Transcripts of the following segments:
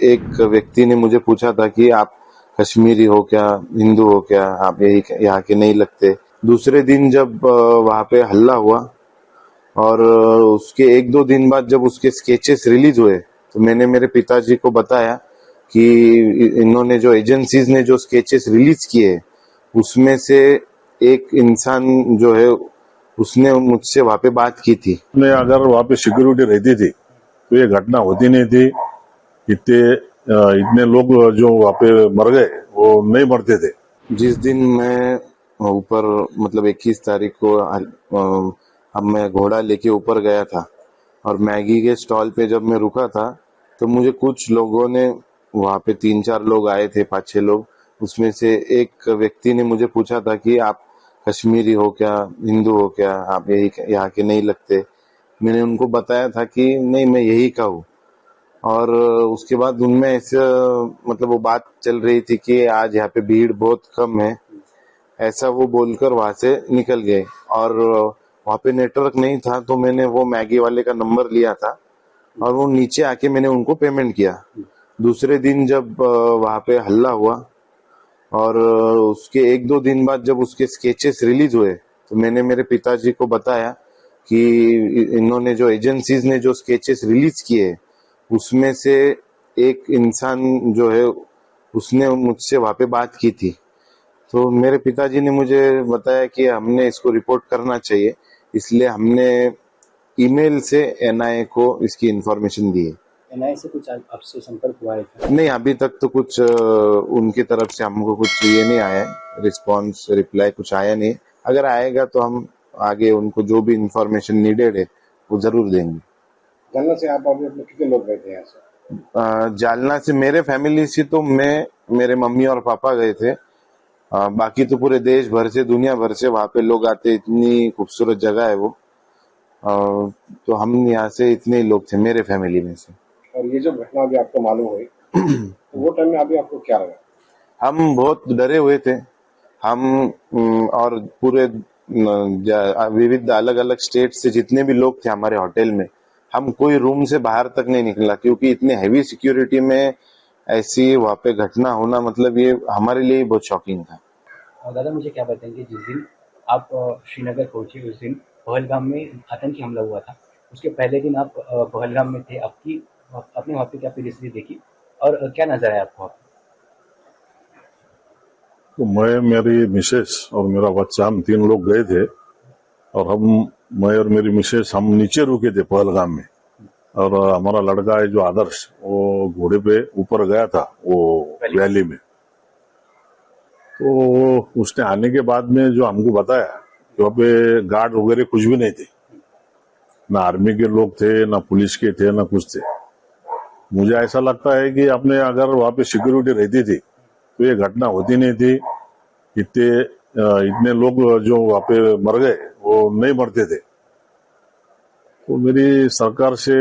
एक व्यक्ति ने मुझे पूछा था कि आप कश्मीरी हो क्या, हिंदू हो क्या, आप यही यहाँ के नहीं लगते। दूसरे दिन जब वहाँ पे हल्ला हुआ और उसके 1-2 दिन बाद जब उसके स्केचेस रिलीज हुए तो मैंने मेरे पिताजी को बताया कि इन्होंने जो एजेंसीज ने जो स्केचेस रिलीज किए उसमें से एक इंसान जो है उसने मुझसे वहाँ पे बात की थी। अगर वहाँ पे सिक्योरिटी रहती थी तो ये घटना होती नहीं थी। इतने लोग जो वहाँ पे मर गए वो नहीं मरते थे। जिस दिन मैं ऊपर मतलब 21 तारीख को अब मैं घोड़ा लेके ऊपर गया था और मैगी के स्टॉल पे जब मैं रुका था तो मुझे कुछ लोगों ने, वहाँ पे 3-4 लोग आए थे, 5-6 लोग, उसमें से एक व्यक्ति ने मुझे पूछा था कि आप कश्मीरी हो क्या, हिंदू हो क्या, आप यही यहाँ के नहीं लगते। मैंने उनको बताया था कि नहीं, मैं यही का हूँ। और उसके बाद उनमें ऐसे मतलब वो बात चल रही थी कि आज यहाँ पे भीड़ बहुत कम है, ऐसा वो बोलकर वहां से निकल गए। और वहां पे नेटवर्क नहीं था तो मैंने वो मैगी वाले का नंबर लिया था और वो नीचे आके मैंने उनको पेमेंट किया। दूसरे दिन जब वहां पे हल्ला हुआ और उसके 1-2 दिन बाद जब उसके स्केचेस रिलीज हुए तो मैंने मेरे पिताजी को बताया कि इन्होंने जो एजेंसीज ने जो स्केचेस रिलीज किए उसमें से एक इंसान जो है उसने मुझसे वहां पे बात की थी। तो मेरे पिताजी ने मुझे बताया कि हमने इसको रिपोर्ट करना चाहिए, इसलिए हमने ईमेल से एनआईए को इसकी इंफॉर्मेशन दी है। एनआईए से कुछ आपसे संपर्क हुआ है क्या? नहीं, अभी तक तो कुछ उनकी तरफ से हमको कुछ ये नहीं आया है, रिस्पॉन्स रिप्लाई कुछ आया नहीं। अगर आएगा तो हम आगे उनको जो भी इंफॉर्मेशन नीडेड है वो जरूर देंगे। जालना से आप अभी अपने कितने लोग गए थे यहाँ से? जालना से मेरे फैमिली से तो मैं, मेरे मम्मी और पापा गए थे। बाकी तो पूरे देश भर से, दुनिया भर से वहाँ पे लोग आते, इतनी खूबसूरत जगह है वो। तो हम यहाँ से इतने ही लोग थे मेरे फैमिली में से। और ये जो घटना अभी आपको मालूम हुई तो वो टाइम में अभी आपको क्या लगा? हम बहुत डरे हुए थे। हम और पूरे विविध अलग अलग स्टेट से जितने भी लोग थे हमारे होटल में, हम कोई रूम से बाहर तक नहीं निकला क्योंकि इतने हैवी सिक्योरिटी में ऐसी वहाँ पे घटना होना मतलब ये हमारे लिए बहुत शॉकिंग था। दादा मुझे क्या बताएंगे, जिस दिन आप श्रीनगर पहुंचे उस दिन पहलगाम में आतंकी हमला हुआ था, उसके पहले दिन आप पहलगाम में थे, आपने वहाँ पे क्या परिस्थिति देखी और क्या नजर आया आपको? तो मैं, मेरी मिसेस और मेरा बच्चा, हम 3 लोग गए थे और मैं और मेरी मिसेस हम नीचे रुके थे पहलगाम में। और हमारा लड़का है जो आदर्श, वो घोड़े पे ऊपर गया था वो वैली में। तो उसने आने के बाद में जो हमको बताया कि वहाँ पे गार्ड वगैरह कुछ भी नहीं थे, ना आर्मी के लोग थे, ना पुलिस के थे, ना कुछ थे। मुझे ऐसा लगता है कि अपने अगर वहाँ पे सिक्योरिटी रहती थी तो ये घटना होती नहीं थी। इतने लोग जो वहाँ पे मर गए वो नहीं मरते थे। तो मेरी सरकार से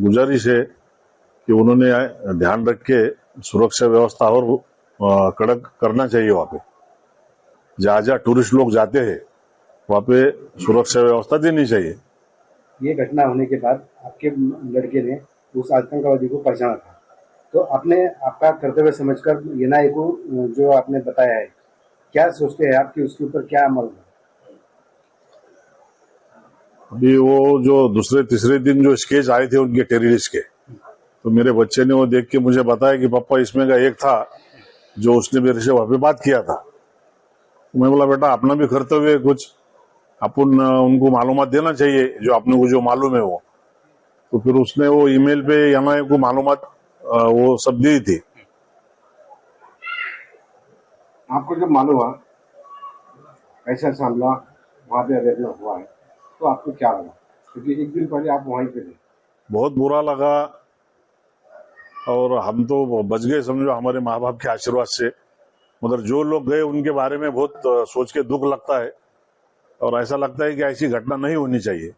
गुजारिश है कि उन्होंने ध्यान रख के सुरक्षा व्यवस्था और कड़क करना चाहिए। वहाँ पे जहाँ जहाँ टूरिस्ट लोग जाते हैं वहाँ पे सुरक्षा व्यवस्था देनी चाहिए। ये घटना होने के बाद आपके लड़के ने उस आतंकवादी को पहचाना था, तो आपने आपका कर्तव्य समझकर एनआईए को जो आपने बताया है, क्या सोचते हैं आप कि उसके ऊपर क्या अमल है? अभी वो जो दूसरे तीसरे दिन जो स्केच आए थे उनके टेररिस्ट के, तो मेरे बच्चे ने वो देख के मुझे बताया कि पापा इसमें का एक था जो उसने मेरे से वहां पे बात किया था। तो मैं बोला बेटा अपना भी कर्तव्य है, कुछ अपन उनको मालूमात देना चाहिए जो अपने को जो मालूम है वो। तो फिर उसने वो ईमेल पे एनआईए को मालूमात वो सब दी थी। आपको जब मालूम हुआ ऐसा हमला वहाँ पे अरेंजमेंट हुआ है तो आपको क्या लगा, क्योंकि एक दिन पहले आप वहीं पे थे? बहुत बुरा लगा और हम तो बच गए समझो हमारे माँ बाप के आशीर्वाद से। मगर जो लोग गए उनके बारे में बहुत सोच के दुख लगता है और ऐसा लगता है कि ऐसी घटना नहीं होनी चाहिए।